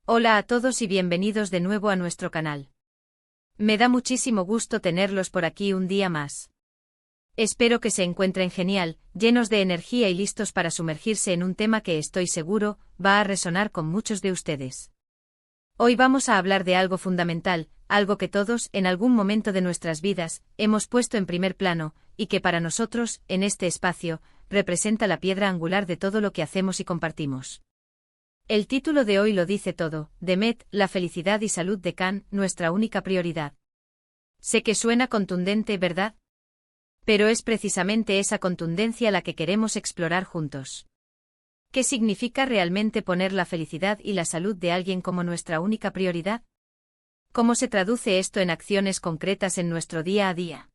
Hola a todos y bienvenidos de nuevo a nuestro canal. Me da muchísimo gusto tenerlos por aquí un día más. Espero que se encuentren genial, llenos de energía y listos para sumergirse en un tema que estoy seguro va a resonar con muchos de ustedes. Hoy vamos a hablar de algo fundamental, algo que todos, en algún momento de nuestras vidas, hemos puesto en primer plano, y que para nosotros, en este espacio, representa la piedra angular de todo lo que hacemos y compartimos. El título de hoy lo dice todo, Demet, la felicidad y salud de Can, nuestra única prioridad. Sé que suena contundente, ¿verdad? Pero es precisamente esa contundencia la que queremos explorar juntos. ¿Qué significa realmente poner la felicidad y la salud de alguien como nuestra única prioridad? ¿Cómo se traduce esto en acciones concretas en nuestro día a día?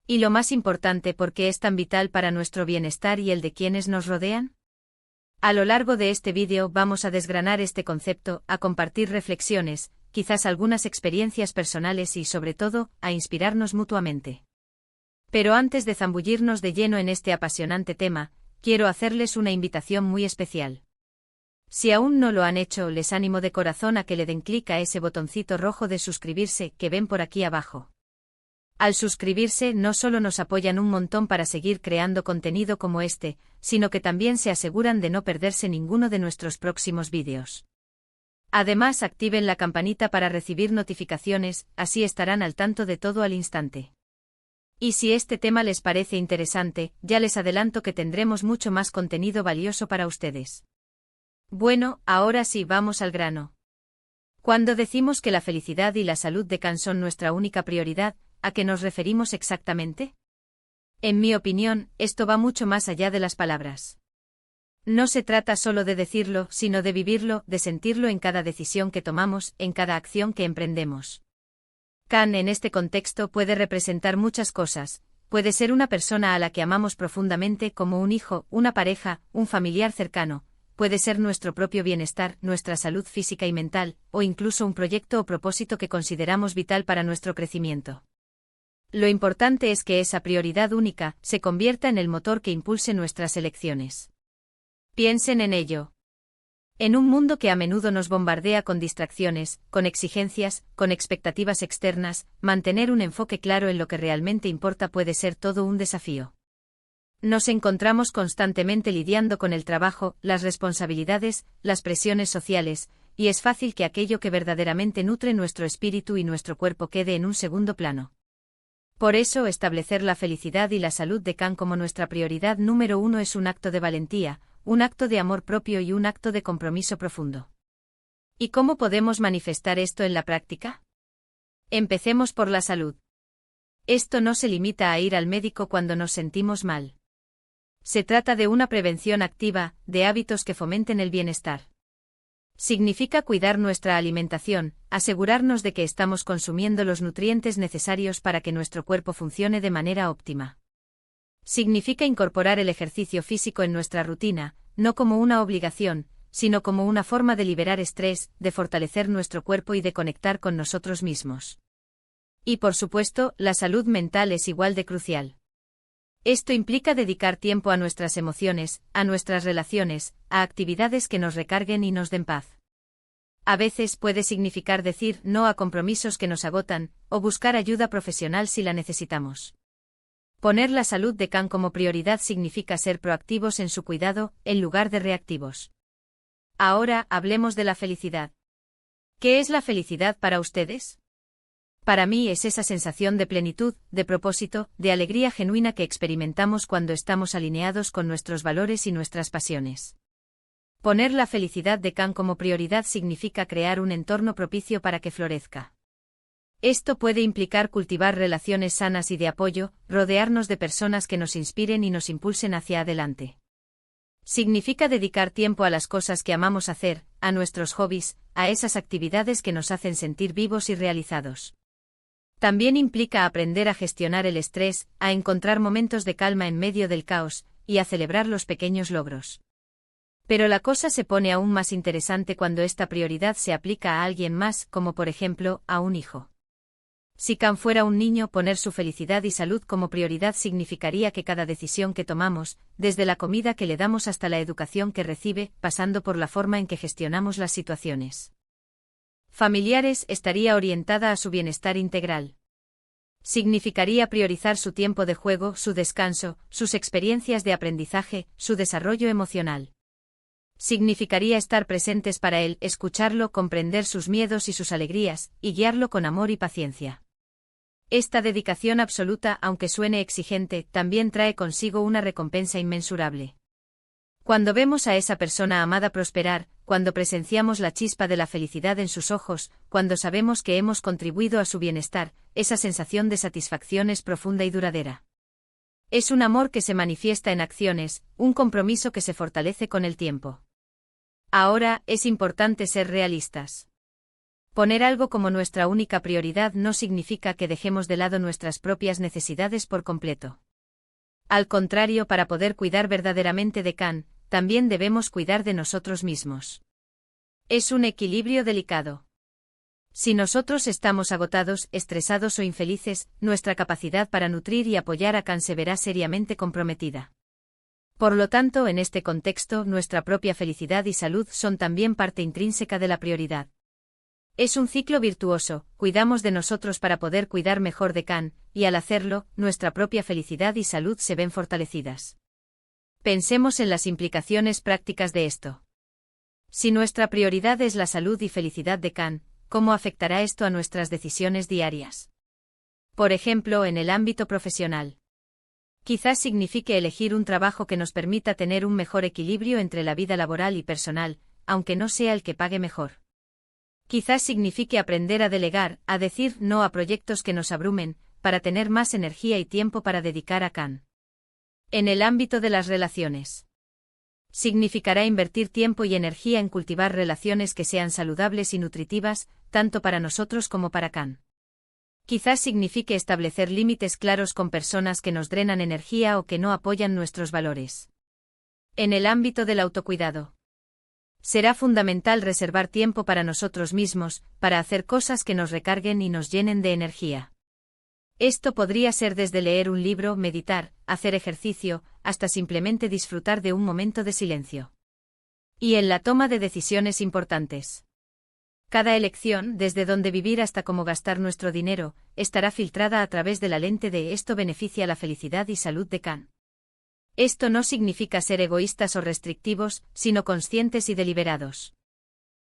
Y lo más importante, ¿por qué es tan vital para nuestro bienestar y el de quienes nos rodean? A lo largo de este vídeo vamos a desgranar este concepto, a compartir reflexiones, quizás algunas experiencias personales y sobre todo, a inspirarnos mutuamente. Pero antes de zambullirnos de lleno en este apasionante tema, quiero hacerles una invitación muy especial. Si aún no lo han hecho, les animo de corazón a que le den clic a ese botoncito rojo de suscribirse que ven por aquí abajo. Al suscribirse no solo nos apoyan un montón para seguir creando contenido como este, sino que también se aseguran de no perderse ninguno de nuestros próximos vídeos. Además, activen la campanita para recibir notificaciones, así estarán al tanto de todo al instante. Y si este tema les parece interesante, ya les adelanto que tendremos mucho más contenido valioso para ustedes. Bueno, ahora sí vamos al grano. Cuando decimos que la felicidad y la salud de Can son nuestra única prioridad, ¿a qué nos referimos exactamente? En mi opinión, esto va mucho más allá de las palabras. No se trata solo de decirlo, sino de vivirlo, de sentirlo en cada decisión que tomamos, en cada acción que emprendemos. Can en este contexto puede representar muchas cosas, puede ser una persona a la que amamos profundamente como un hijo, una pareja, un familiar cercano, puede ser nuestro propio bienestar, nuestra salud física y mental, o incluso un proyecto o propósito que consideramos vital para nuestro crecimiento. Lo importante es que esa prioridad única se convierta en el motor que impulse nuestras elecciones. Piensen en ello. En un mundo que a menudo nos bombardea con distracciones, con exigencias, con expectativas externas, mantener un enfoque claro en lo que realmente importa puede ser todo un desafío. Nos encontramos constantemente lidiando con el trabajo, las responsabilidades, las presiones sociales, y es fácil que aquello que verdaderamente nutre nuestro espíritu y nuestro cuerpo quede en un segundo plano. Por eso, establecer la felicidad y la salud de Can como nuestra prioridad número uno es un acto de valentía, un acto de amor propio y un acto de compromiso profundo. ¿Y cómo podemos manifestar esto en la práctica? Empecemos por la salud. Esto no se limita a ir al médico cuando nos sentimos mal. Se trata de una prevención activa, de hábitos que fomenten el bienestar. Significa cuidar nuestra alimentación, asegurarnos de que estamos consumiendo los nutrientes necesarios para que nuestro cuerpo funcione de manera óptima. Significa incorporar el ejercicio físico en nuestra rutina, no como una obligación, sino como una forma de liberar estrés, de fortalecer nuestro cuerpo y de conectar con nosotros mismos. Y por supuesto, la salud mental es igual de crucial. Esto implica dedicar tiempo a nuestras emociones, a nuestras relaciones, a actividades que nos recarguen y nos den paz. A veces puede significar decir no a compromisos que nos agotan, o buscar ayuda profesional si la necesitamos. Poner la salud de Can como prioridad significa ser proactivos en su cuidado, en lugar de reactivos. Ahora, hablemos de la felicidad. ¿Qué es la felicidad para ustedes? Para mí es esa sensación de plenitud, de propósito, de alegría genuina que experimentamos cuando estamos alineados con nuestros valores y nuestras pasiones. Poner la felicidad de Can como prioridad significa crear un entorno propicio para que florezca. Esto puede implicar cultivar relaciones sanas y de apoyo, rodearnos de personas que nos inspiren y nos impulsen hacia adelante. Significa dedicar tiempo a las cosas que amamos hacer, a nuestros hobbies, a esas actividades que nos hacen sentir vivos y realizados. También implica aprender a gestionar el estrés, a encontrar momentos de calma en medio del caos, y a celebrar los pequeños logros. Pero la cosa se pone aún más interesante cuando esta prioridad se aplica a alguien más, como por ejemplo, a un hijo. Si Can fuera un niño, poner su felicidad y salud como prioridad significaría que cada decisión que tomamos, desde la comida que le damos hasta la educación que recibe, pasando por la forma en que gestionamos las situaciones Familiares estaría orientada a su bienestar integral. Significaría priorizar su tiempo de juego, su descanso, sus experiencias de aprendizaje, su desarrollo emocional. Significaría estar presentes para él, escucharlo, comprender sus miedos y sus alegrías, y guiarlo con amor y paciencia. Esta dedicación absoluta, aunque suene exigente, también trae consigo una recompensa inmensurable. Cuando vemos a esa persona amada prosperar, cuando presenciamos la chispa de la felicidad en sus ojos, cuando sabemos que hemos contribuido a su bienestar, esa sensación de satisfacción es profunda y duradera. Es un amor que se manifiesta en acciones, un compromiso que se fortalece con el tiempo. Ahora, es importante ser realistas. Poner algo como nuestra única prioridad no significa que dejemos de lado nuestras propias necesidades por completo. Al contrario, para poder cuidar verdaderamente de Can, también debemos cuidar de nosotros mismos. Es un equilibrio delicado. Si nosotros estamos agotados, estresados o infelices, nuestra capacidad para nutrir y apoyar a Can se verá seriamente comprometida. Por lo tanto, en este contexto, nuestra propia felicidad y salud son también parte intrínseca de la prioridad. Es un ciclo virtuoso, cuidamos de nosotros para poder cuidar mejor de Can, y al hacerlo, nuestra propia felicidad y salud se ven fortalecidas. Pensemos en las implicaciones prácticas de esto. Si nuestra prioridad es la salud y felicidad de Can, ¿cómo afectará esto a nuestras decisiones diarias? Por ejemplo, en el ámbito profesional. Quizás signifique elegir un trabajo que nos permita tener un mejor equilibrio entre la vida laboral y personal, aunque no sea el que pague mejor. Quizás signifique aprender a delegar, a decir no a proyectos que nos abrumen, para tener más energía y tiempo para dedicar a Can. En el ámbito de las relaciones. Significará invertir tiempo y energía en cultivar relaciones que sean saludables y nutritivas, tanto para nosotros como para Can. Quizás signifique establecer límites claros con personas que nos drenan energía o que no apoyan nuestros valores. En el ámbito del autocuidado. Será fundamental reservar tiempo para nosotros mismos, para hacer cosas que nos recarguen y nos llenen de energía. Esto podría ser desde leer un libro, meditar, hacer ejercicio, hasta simplemente disfrutar de un momento de silencio. Y en la toma de decisiones importantes. Cada elección, desde dónde vivir hasta cómo gastar nuestro dinero, estará filtrada a través de la lente de esto beneficia la felicidad y salud de Can. Esto no significa ser egoístas o restrictivos, sino conscientes y deliberados.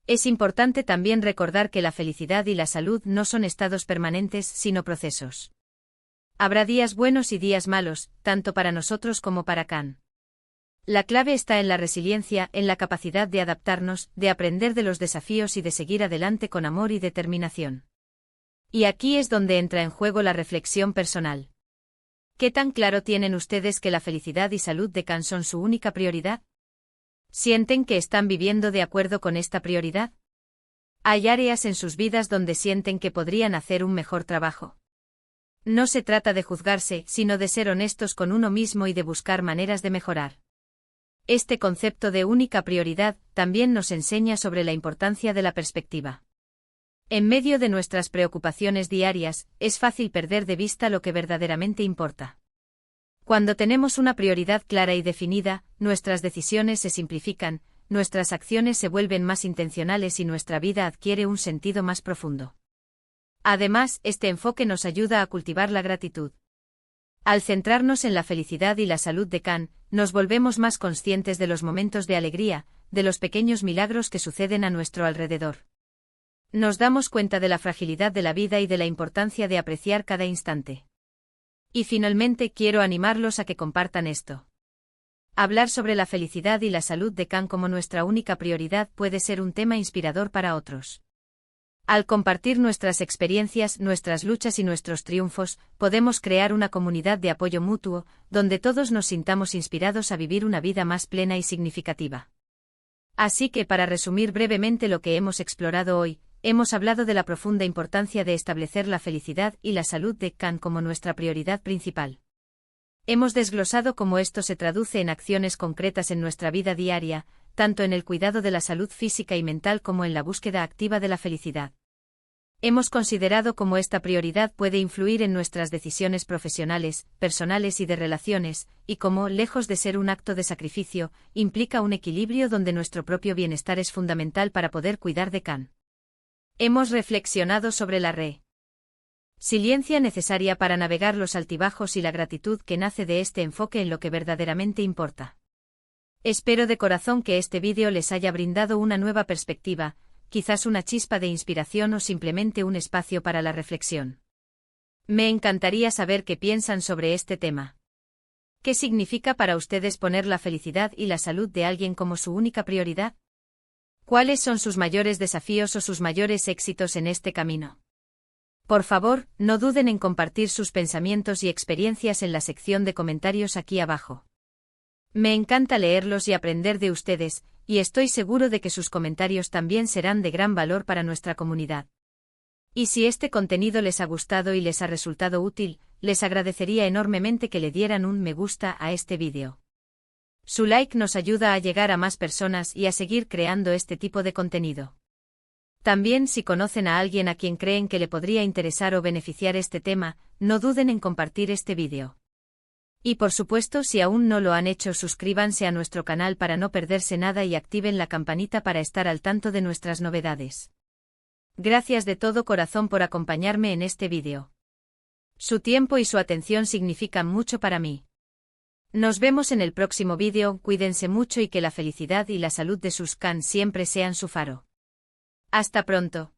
Es importante también recordar que la felicidad y la salud no son estados permanentes, sino procesos. Habrá días buenos y días malos, tanto para nosotros como para Can. La clave está en la resiliencia, en la capacidad de adaptarnos, de aprender de los desafíos y de seguir adelante con amor y determinación. Y aquí es donde entra en juego la reflexión personal. ¿Qué tan claro tienen ustedes que la felicidad y salud de Can son su única prioridad? ¿Sienten que están viviendo de acuerdo con esta prioridad? ¿Hay áreas en sus vidas donde sienten que podrían hacer un mejor trabajo? No se trata de juzgarse, sino de ser honestos con uno mismo y de buscar maneras de mejorar. Este concepto de única prioridad también nos enseña sobre la importancia de la perspectiva. En medio de nuestras preocupaciones diarias, es fácil perder de vista lo que verdaderamente importa. Cuando tenemos una prioridad clara y definida, nuestras decisiones se simplifican, nuestras acciones se vuelven más intencionales y nuestra vida adquiere un sentido más profundo. Además, este enfoque nos ayuda a cultivar la gratitud. Al centrarnos en la felicidad y la salud de Can, nos volvemos más conscientes de los momentos de alegría, de los pequeños milagros que suceden a nuestro alrededor. Nos damos cuenta de la fragilidad de la vida y de la importancia de apreciar cada instante. Y finalmente quiero animarlos a que compartan esto. Hablar sobre la felicidad y la salud de Can como nuestra única prioridad puede ser un tema inspirador para otros. Al compartir nuestras experiencias, nuestras luchas y nuestros triunfos, podemos crear una comunidad de apoyo mutuo, donde todos nos sintamos inspirados a vivir una vida más plena y significativa. Así que para resumir brevemente lo que hemos explorado hoy, hemos hablado de la profunda importancia de establecer la felicidad y la salud de Can como nuestra prioridad principal. Hemos desglosado cómo esto se traduce en acciones concretas en nuestra vida diaria, tanto en el cuidado de la salud física y mental como en la búsqueda activa de la felicidad. Hemos considerado cómo esta prioridad puede influir en nuestras decisiones profesionales, personales y de relaciones, y cómo, lejos de ser un acto de sacrificio, implica un equilibrio donde nuestro propio bienestar es fundamental para poder cuidar de Can. Hemos reflexionado sobre la resiliencia necesaria para navegar los altibajos y la gratitud que nace de este enfoque en lo que verdaderamente importa. Espero de corazón que este vídeo les haya brindado una nueva perspectiva, quizás una chispa de inspiración o simplemente un espacio para la reflexión. Me encantaría saber qué piensan sobre este tema. ¿Qué significa para ustedes poner la felicidad y la salud de alguien como su única prioridad? ¿Cuáles son sus mayores desafíos o sus mayores éxitos en este camino? Por favor, no duden en compartir sus pensamientos y experiencias en la sección de comentarios aquí abajo. Me encanta leerlos y aprender de ustedes, y estoy seguro de que sus comentarios también serán de gran valor para nuestra comunidad. Y si este contenido les ha gustado y les ha resultado útil, les agradecería enormemente que le dieran un me gusta a este vídeo. Su like nos ayuda a llegar a más personas y a seguir creando este tipo de contenido. También si conocen a alguien a quien creen que le podría interesar o beneficiar este tema, no duden en compartir este vídeo. Y por supuesto, si aún no lo han hecho, suscríbanse a nuestro canal para no perderse nada y activen la campanita para estar al tanto de nuestras novedades. Gracias de todo corazón por acompañarme en este vídeo. Su tiempo y su atención significan mucho para mí. Nos vemos en el próximo vídeo, cuídense mucho y que la felicidad y la salud de sus can siempre sean su faro. Hasta pronto.